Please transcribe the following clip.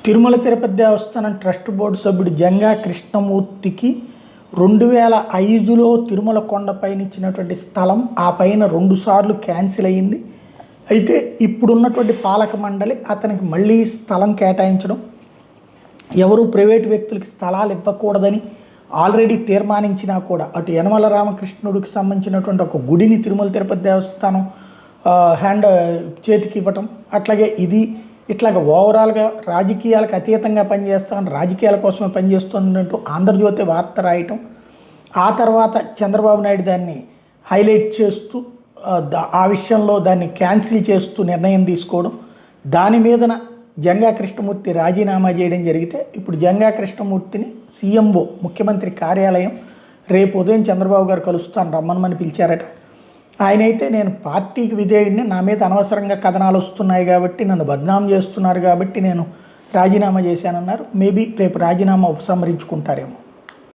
తిరుమల తిరుపతి దేవస్థానం trust board సభ్యుడు జంగా కృష్ణమూర్తికి 2005లో తిరుమల కొండపైన ఇచ్చినటువంటి స్థలం ఆ పైన 2 సార్లు క్యాన్సిల్ అయ్యింది. అయితే ఇప్పుడున్నటువంటి పాలక మండలి అతనికి మళ్ళీ స్థలం కేటాయించడం, ఎవరు ప్రైవేటు వ్యక్తులకి స్థలాలు ఇవ్వకూడదని ఆల్రెడీ తీర్మానించినా కూడా అటు యనమల రామకృష్ణుడికి సంబంధించినటువంటి ఒక గుడిని తిరుమల తిరుపతి దేవస్థానం చేతికి ఇవ్వటం, అట్లాగే ఇట్లాగ ఓవరాల్గా రాజకీయాలకు అతీతంగా పనిచేస్తామని రాజకీయాల కోసమే పనిచేస్తున్నట్టు ఆంధ్రజ్యోతి వార్త రాయటం, ఆ తర్వాత చంద్రబాబు నాయుడు దాన్ని హైలైట్ చేస్తూ ఆ విషయంలో దాన్ని క్యాన్సిల్ చేస్తూ నిర్ణయం తీసుకోవడం, దాని మీదన జంగా కృష్ణమూర్తి రాజీనామా చేయడం జరిగితే ఇప్పుడు జంగా కృష్ణమూర్తిని సీఎంఓ ముఖ్యమంత్రి కార్యాలయం రేపు ఉదయం చంద్రబాబు గారు కలుస్తాను రమ్మనమని పిలిచారట. ఆయనైతే నేను పార్టీకి విధేయుడిని, నా మీద అనవసరంగా కథనాలు వస్తున్నాయి కాబట్టి నన్ను బద్నాం చేస్తున్నారు కాబట్టి నేను రాజీనామా చేశానన్నారు. మేబీ రేపు రాజీనామా ఉపసంహరించుకుంటారేమో.